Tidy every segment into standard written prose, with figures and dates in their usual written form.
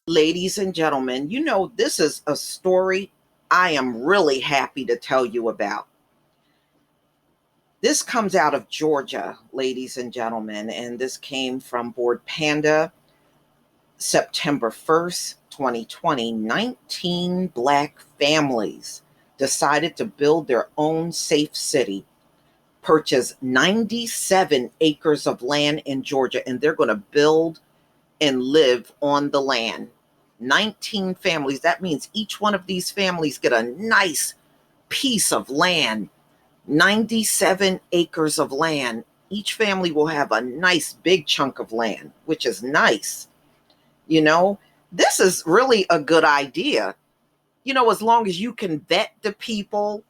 Ladies and gentlemen, this is a story I am really happy to tell you about. This comes out of Georgia, ladies and gentlemen, and this came from Board Panda, September 1st, 2020. 19 Black families decided to build their own safe city, purchase 97 acres of land in Georgia, and they're going to build and live on the land. 19 families. That means each one of these families get a nice piece of land. 97 acres of land. Each family will have a nice big chunk of land, which is nice. You know, this is really a good idea. As long as you can vet the people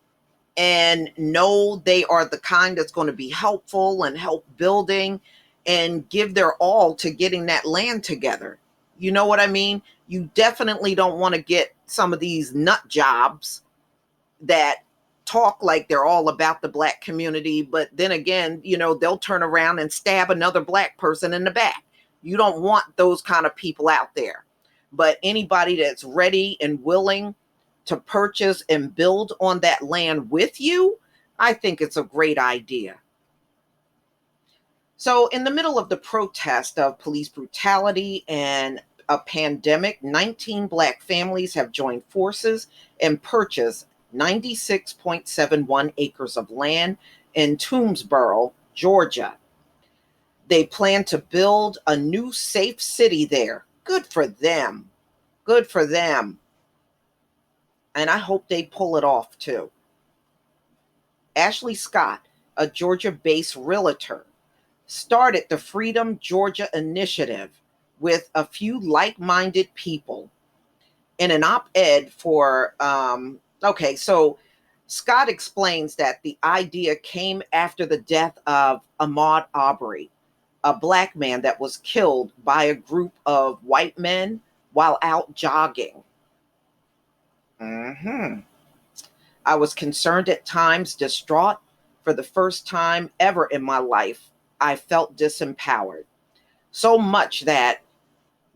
and know they are the kind that's going to be helpful and help building and give their all to getting that land together. You know what I mean? You definitely don't want to get some of these nut jobs that talk like they're all about the Black community, but then again, they'll turn around and stab another Black person in the back. You don't want those kind of people out there. But anybody that's ready and willing to purchase and build on that land with you, I think it's a great idea. So, in the middle of the protest of police brutality and a pandemic, 19 Black families have joined forces and purchased 96.71 acres of land in Toomsboro, Georgia. They plan to build a new safe city there. Good for them. Good for them. And I hope they pull it off too. Ashley Scott, a Georgia-based realtor, started the Freedom Georgia Initiative with a few like-minded people in an op-ed for, so Scott explains that the idea came after the death of Ahmaud Arbery, a Black man that was killed by a group of white men while out jogging. I was concerned at times, distraught. For the first time ever in my life, I felt disempowered. So much that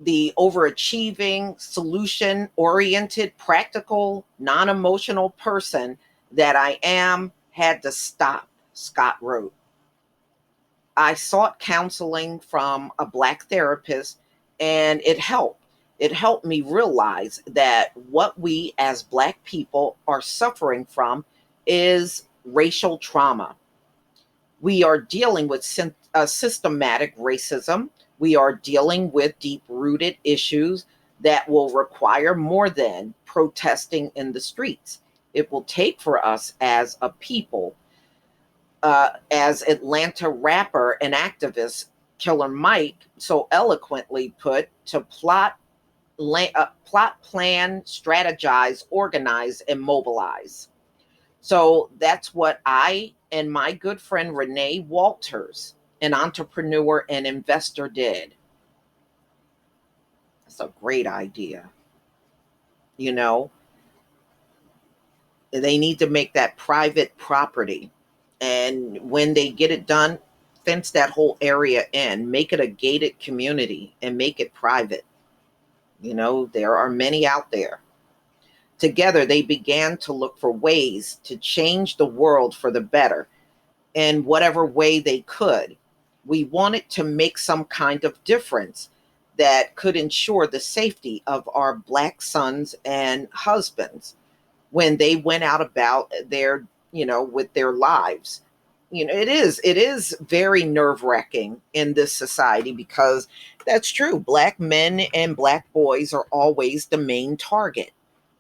the overachieving, solution-oriented, practical, non-emotional person that I am had to stop, Scott wrote. I sought counseling from a Black therapist, and it helped. It helped me realize that what we as Black people are suffering from is racial trauma. We are dealing with systematic racism. We are dealing with deep-rooted issues that will require more than protesting in the streets. It will take for us as a people, as Atlanta rapper and activist Killer Mike so eloquently put, to plot, plan, strategize, organize, and mobilize. So that's what I and my good friend Renee Walters, an entrepreneur and investor, did. That's a great idea. They need to make that private property. And when they get it done, fence that whole area in, make it a gated community and make it private. There are many out there. Together, they began to look for ways to change the world for the better in whatever way they could. We wanted to make some kind of difference that could ensure the safety of our Black sons and husbands when they went out about their, with their lives. It is very nerve-wracking in this society, because that's true. Black men and Black boys are always the main target.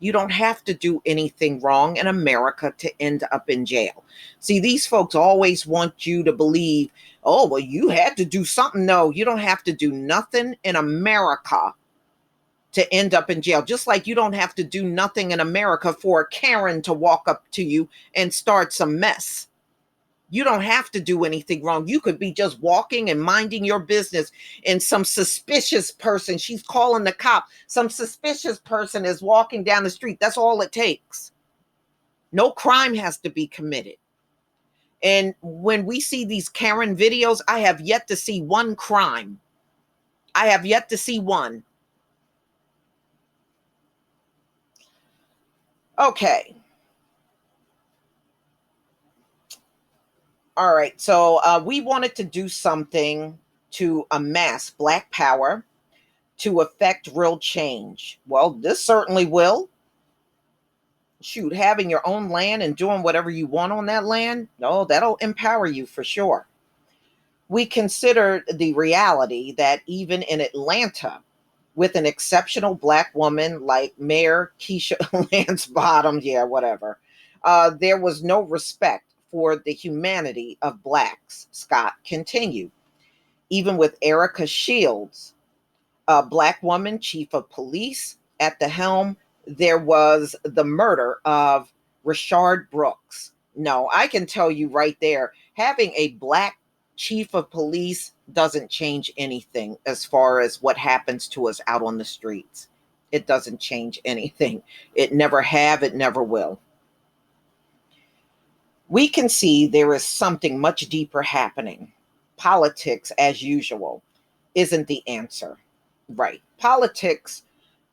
You don't have to do anything wrong in America to end up in jail. See, these folks always want you to believe, oh, well, you had to do something. No, you don't have to do nothing in America to end up in jail. Just like you don't have to do nothing in America for a Karen to walk up to you and start some mess. You don't have to do anything wrong. You could be just walking and minding your business, and some suspicious person, she's calling the cop, some suspicious person is walking down the street. That's all it takes. No crime has to be committed. And when we see these Karen videos, I have yet to see one crime. I have yet to see one. Okay. All right. So we wanted to do something to amass Black power to affect real change. Well, this certainly will. Shoot, having your own land and doing whatever you want on that land, no, that'll empower you for sure. We considered the reality that even in Atlanta, with an exceptional Black woman like Mayor Keisha Lance Bottoms, yeah, whatever, there was no respect for the humanity of Blacks, Scott continued. Even with Erica Shields, a Black woman chief of police at the helm, there was the murder of Rashard Brooks. No, I can tell you right there, having a Black chief of police doesn't change anything as far as what happens to us out on the streets. It doesn't change anything. It never have, it never will. We can see there is something much deeper happening. Politics, as usual, isn't the answer. Right. Politics,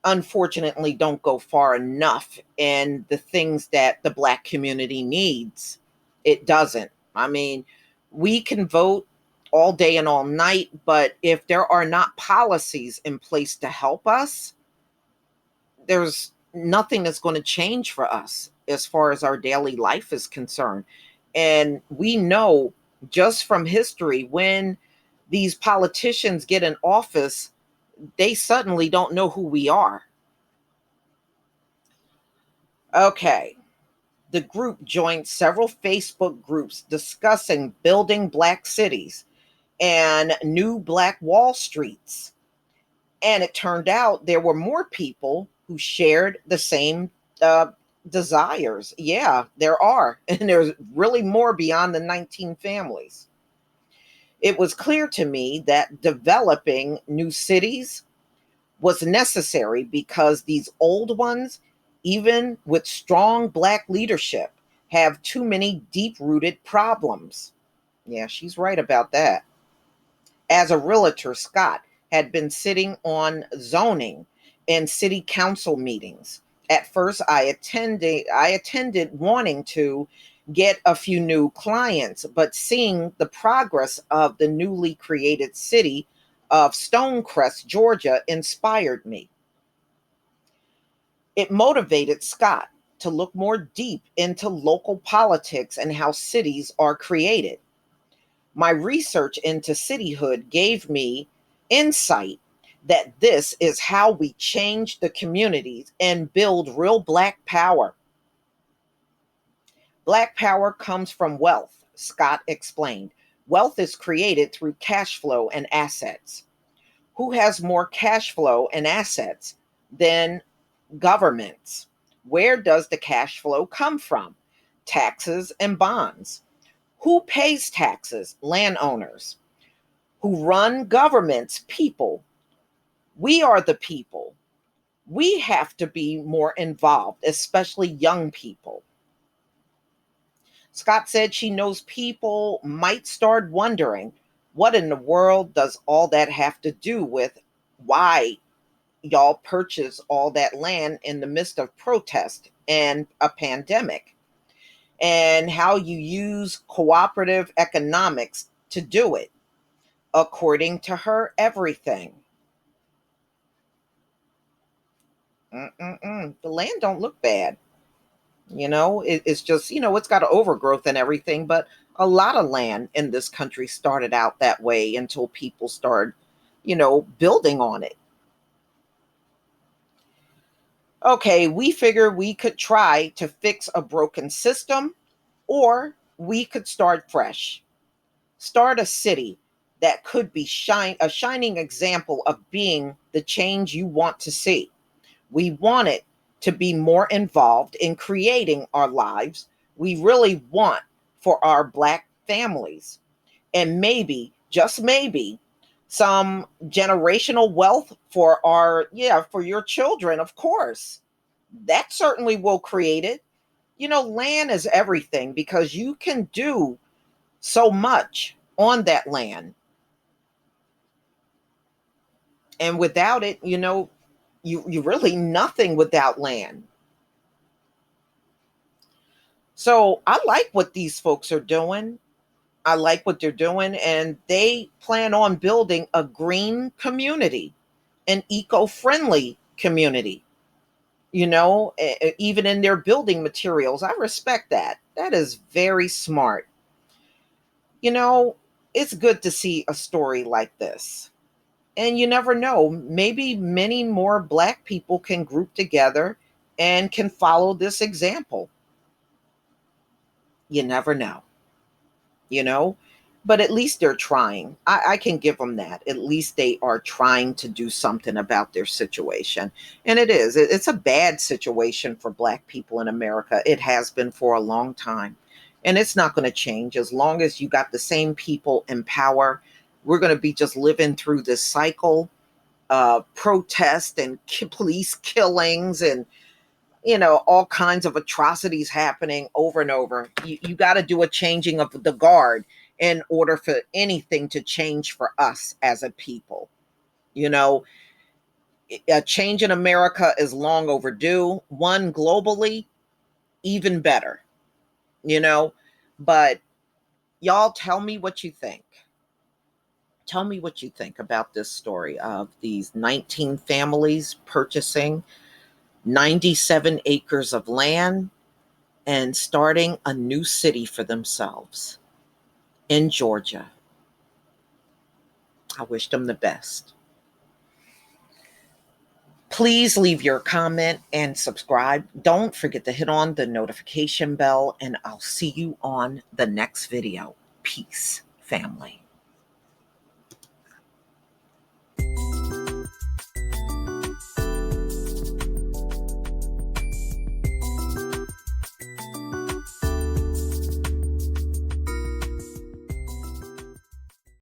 unfortunately, don't go far enough in the things that the Black community needs. It doesn't. I mean, we can vote all day and all night, but if there are not policies in place to help us, there's nothing that's going to change for us as far as our daily life is concerned. And we know just from history when these politicians get in office, they suddenly don't know who we are. Okay. The group joined several Facebook groups discussing building Black cities and new Black Wall Streets. And it turned out there were more people who shared the same uh, desires. Yeah, there are. And there's really more beyond the 19 families. It was clear to me that developing new cities was necessary because these old ones, even with strong Black leadership, have too many deep rooted problems. Yeah, she's right about that. As a realtor, Scott had been sitting on zoning and city council meetings. At first, I attended wanting to get a few new clients, but seeing the progress of the newly created city of Stonecrest, Georgia, inspired me. It motivated Scott to look more deep into local politics and how cities are created. My research into cityhood gave me insight that this is how we change the communities and build real Black power. Black power comes from wealth, Scott explained. Wealth is created through cash flow and assets. Who has more cash flow and assets than governments? Where does the cash flow come from? Taxes and bonds. Who pays taxes? Landowners. Who run governments? People. We are the people. We have to be more involved, especially young people. Scott said she knows people might start wondering what in the world does all that have to do with why y'all purchase all that land in the midst of protest and a pandemic, and how you use cooperative economics to do it. According to her, everything. The land don't look bad. It's just, it's got an overgrowth and everything, but a lot of land in this country started out that way until people started, building on it. Okay, we figure we could try to fix a broken system, or we could start fresh. Start a city that could be a shining example of being the change you want to see. We want it to be more involved in creating our lives. We really want for our Black families. And maybe, just maybe, some generational wealth for for your children, of course. That certainly will create it. Land is everything because you can do so much on that land. And without it, you really nothing without land. So I like what these folks are doing. I like what they're doing, and they plan on building a green community, an eco-friendly community, even in their building materials. I respect that. That is very smart. You know, it's good to see a story like this. And you never know, maybe many more Black people can group together and can follow this example. You never know. you know but at least they're trying. I can give them that. At least they are trying to do something about their situation. And it's a bad situation for Black people in America. It has been for a long time, and it's not going to change as long as you got the same people in power. We're going to be just living through this cycle of protest and police killings, and all kinds of atrocities happening over and over. You got to do a changing of the guard in order for anything to change for us as a people. You know, a change in America is long overdue. One globally, even better, you know. But y'all tell me what you think. Tell me what you think about this story of these 19 families purchasing 97 acres of land and starting a new city for themselves in Georgia. I wish them the best. Please leave your comment and subscribe. Don't forget to hit on the notification bell, and I'll see you on the next video. Peace, family.